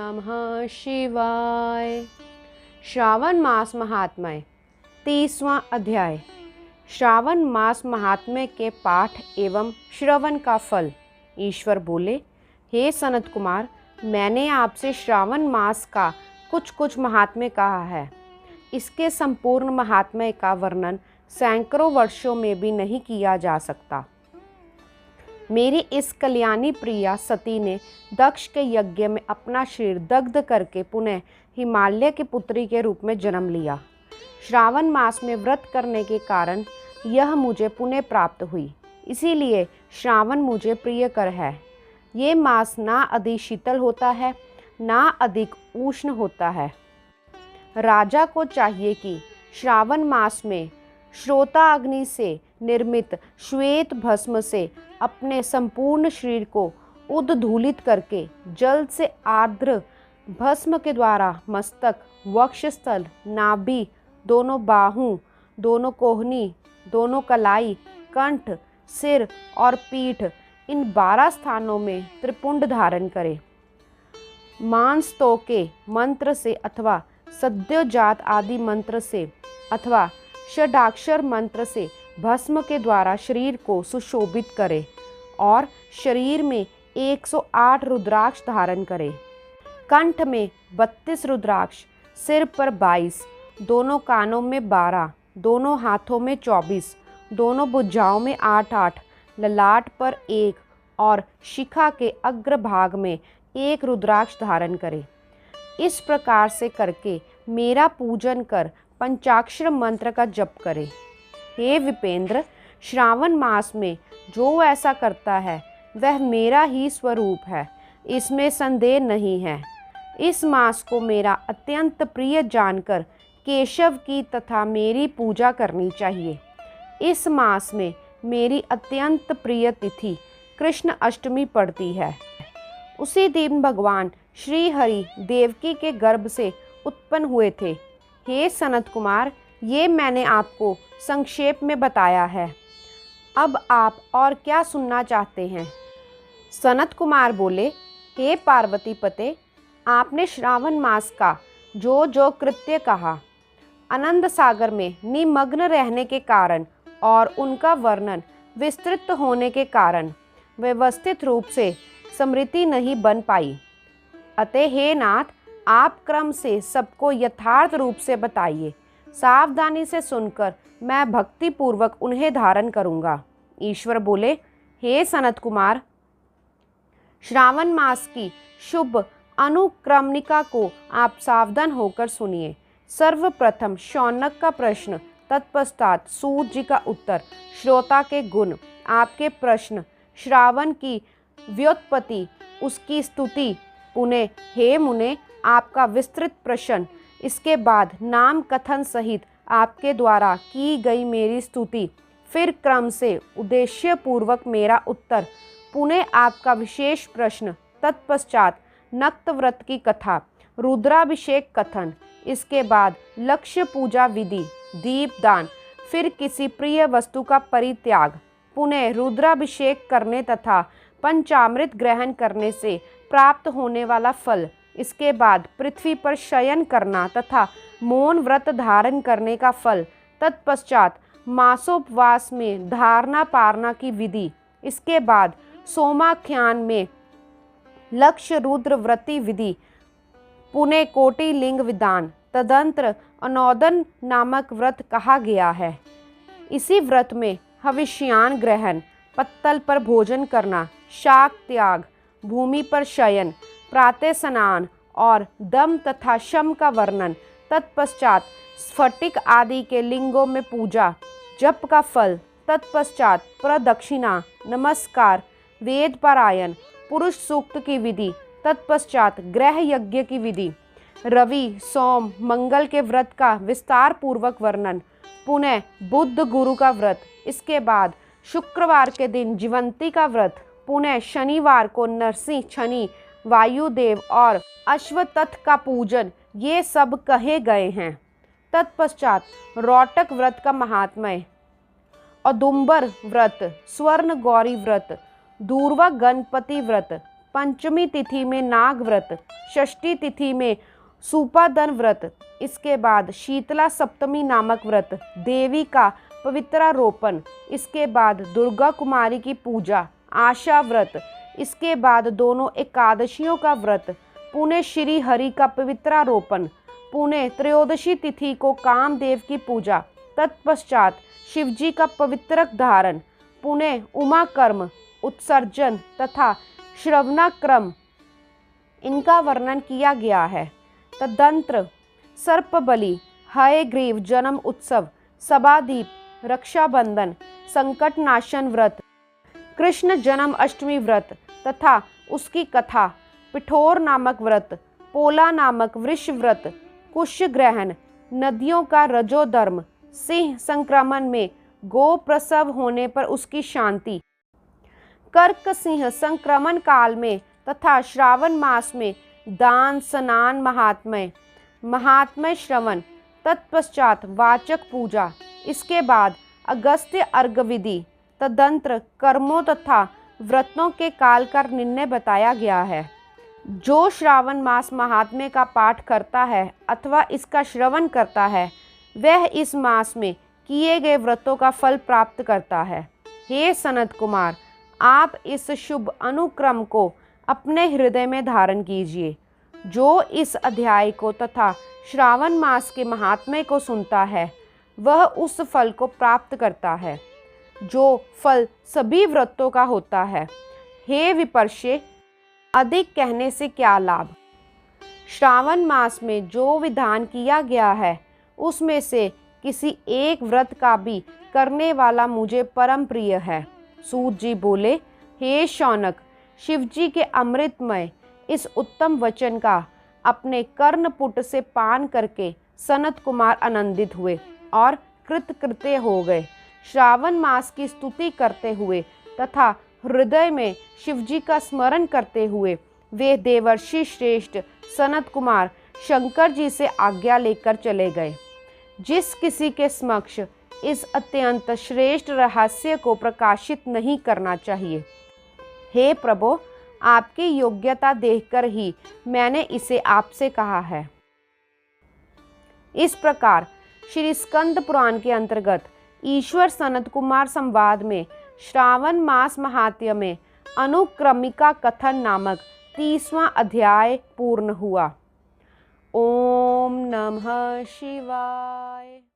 नमः शिवाय। श्रावण मास महात्म्य 30वां अध्याय। श्रावण मास महात्म्य के पाठ एवं श्रवण का फल। ईश्वर बोले, हे सनत कुमार, मैंने आपसे श्रावण मास का कुछ महात्म्य कहा है। इसके संपूर्ण महात्म्य का वर्णन सैकड़ों वर्षों में भी नहीं किया जा सकता। मेरी इस कल्याणी प्रिया सती ने दक्ष के यज्ञ में अपना शरीर दग्ध करके पुनः हिमालय की पुत्री के रूप में जन्म लिया। श्रावण मास में व्रत करने के कारण यह मुझे पुनः प्राप्त हुई, इसीलिए श्रावण मुझे प्रियकर है। ये मास ना अधिक शीतल होता है, ना अधिक उष्ण होता है। राजा को चाहिए कि श्रावण मास में श्रोता अग्नि से निर्मित श्वेत भस्म से अपने संपूर्ण शरीर को उद्धूलित करके जल से आर्द्र भस्म के द्वारा मस्तक, वक्षस्थल, नाभि, दोनों बाहों, दोनों कोहनी, दोनों कलाई, कंठ, सिर और पीठ, इन 12 स्थानों में त्रिपुंड धारण करे। मांसतो के मंत्र से अथवा सद्योजात आदि मंत्र से अथवा षडाक्षर मंत्र से भस्म के द्वारा शरीर को सुशोभित करे और शरीर में 108 रुद्राक्ष धारण करे। कंठ में 32 रुद्राक्ष, सिर पर 22, दोनों कानों में 12, दोनों हाथों में 24, दोनों भुजाओं में 8, ललाट पर 1 और शिखा के अग्रभाग में 1 रुद्राक्ष धारण करे। इस प्रकार से करके मेरा पूजन कर पंचाक्षर मंत्र का जप करे। हे विपेंद्र, श्रावण मास में जो ऐसा करता है वह मेरा ही स्वरूप है, इसमें संदेह नहीं है। इस मास को मेरा अत्यंत प्रिय जानकर केशव की तथा मेरी पूजा करनी चाहिए। इस मास में मेरी अत्यंत प्रिय तिथि कृष्ण अष्टमी पड़ती है। उसी दिन भगवान श्री हरि देवकी के गर्भ से उत्पन्न हुए थे। हे सनत कुमार, ये मैंने आपको संक्षेप में बताया है। अब आप और क्या सुनना चाहते हैं? सनत कुमार बोले, हे पार्वती पते, आपने श्रावण मास का जो कृत्य कहा, आनंद सागर में निमग्न रहने के कारण और उनका वर्णन विस्तृत होने के कारण व्यवस्थित रूप से स्मृति नहीं बन पाई। अतः हे नाथ, आप क्रम से सबको यथार्थ रूप से बताइए। सावधानी से सुनकर मैं भक्ति पूर्वक उन्हें धारण करूँगा। ईश्वर बोले, हे सनत कुमार, श्रावण मास की शुभ अनुक्रमणिका को आप सावधान होकर सुनिए। सर्वप्रथम शौनक का प्रश्न, तत्पश्चात सूत जी का उत्तर, श्रोता के गुण, आपके प्रश्न, श्रावण की व्युत्पत्ति, उसकी स्तुति, पुनः हे मुने आपका विस्तृत प्रश्न, इसके बाद नाम कथन सहित आपके द्वारा की गई मेरी स्तुति, फिर क्रम से उद्देश्य पूर्वक मेरा उत्तर, पुनः आपका विशेष प्रश्न, तत्पश्चात नक्त व्रत की कथा, रुद्राभिषेक कथन, इसके बाद लक्ष्य पूजा विधि, दीपदान, फिर किसी प्रिय वस्तु का परित्याग, पुनः रुद्राभिषेक करने तथा पंचामृत ग्रहण करने से प्राप्त होने वाला फल, इसके बाद पृथ्वी पर शयन करना तथा मौन व्रत धारण करने का फल, तत्पश्चात मासोपवास में धारणा पारना की विधि, इसके बाद सोमाख्यान में लक्ष्य रुद्र व्रती विधि, पुनः कोटि लिंग विधान, तदंतर अनोदन नामक व्रत कहा गया है। इसी व्रत में हविष्यान ग्रहण, पत्तल पर भोजन करना, शाक त्याग, भूमि पर शयन, प्रातः स्नान और दम तथा शम का वर्णन, तत्पश्चात स्फटिक आदि के लिंगों में पूजा, जप का फल, तत्पश्चात प्रदक्षिणा, नमस्कार, वेद पारायण, पुरुष सूक्त की विधि, तत्पश्चात ग्रह यज्ञ की विधि, रवि, सोम, मंगल के व्रत का विस्तार पूर्वक वर्णन, पुनः बुद्ध गुरु का व्रत, इसके बाद शुक्रवार के दिन जीवंती का व्रत, पुनः शनिवार को नरसिंह, शनि, वायुदेव और अश्वत्थ का पूजन, ये सब कहे गए हैं। तत्पश्चात रोटक व्रत का महात्म्य, औदुंबर व्रत, स्वर्ण गौरी व्रत, दूर्वा गणपति व्रत, पंचमी तिथि में नाग व्रत, षष्ठी तिथि में सूपादन व्रत, इसके बाद शीतला सप्तमी नामक व्रत, देवी का पवित्रारोपण, इसके बाद दुर्गा कुमारी की पूजा, आशा व्रत, इसके बाद दोनों एकादशियों का व्रत, पुणे श्री हरि का पवित्रारोपण, पुणे त्रयोदशी तिथि को कामदेव की पूजा, तत्पश्चात शिवजी का पवित्र धारण, पुणे उमा कर्म, उत्सर्जन तथा श्रवणाक्रम, इनका वर्णन किया गया है। तदंतर सर्प बलि, हयग्रीव जन्म उत्सव, सभादीप, रक्षाबंधन, संकट नाशन व्रत, कृष्ण जन्म अष्टमी व्रत तथा उसकी कथा, पिठोर नामक व्रत, पोला नामक वृष व्रत, कुश ग्रहण, नदियों का रजोधर्म, सिंह संक्रमण में गो प्रसव होने पर उसकी शांति, कर्क सिंह संक्रमण काल में तथा श्रावण मास में दान स्नान महात्म्य श्रवण, तत्पश्चात वाचक पूजा, इसके बाद अगस्त्य अर्घ विधि, तदंतर कर्मों तथा व्रतों के काल का निर्णय बताया गया है। जो श्रावण मास महात्म्य का पाठ करता है अथवा इसका श्रवण करता है वह इस मास में किए गए व्रतों का फल प्राप्त करता है। हे सनत कुमार, आप इस शुभ अनुक्रम को अपने हृदय में धारण कीजिए। जो इस अध्याय को तथा श्रावण मास के महात्म्य को सुनता है वह उस फल को प्राप्त करता है जो फल सभी व्रतों का होता है। हे विपर्षे, अधिक कहने से क्या लाभ। श्रावण मास में जो विधान किया गया है उसमें से किसी एक व्रत का भी करने वाला मुझे परम प्रिय है। सूत जी बोले, हे शौनक, शिवजी के अमृतमय इस उत्तम वचन का अपने कर्णपुट से पान करके सनत कुमार आनंदित हुए और कृतकृत्य हो गए। श्रावण मास की स्तुति करते हुए तथा हृदय में शिवजी का स्मरण करते हुए वे देवर्षि श्रेष्ठ सनत कुमार शंकर जी से आज्ञा लेकर चले गए। जिस किसी के समक्ष इस अत्यंत श्रेष्ठ रहस्य को प्रकाशित नहीं करना चाहिए। हे प्रभु, आपकी योग्यता देखकर ही मैंने इसे आपसे कहा है। इस प्रकार श्री स्कंद पुराण के अंतर्गत ईश्वर सनत कुमार संवाद में श्रावण मास महात्म्य में अनुक्रमिका कथन नामक 30वां अध्याय पूर्ण हुआ। ओम नमः शिवाय।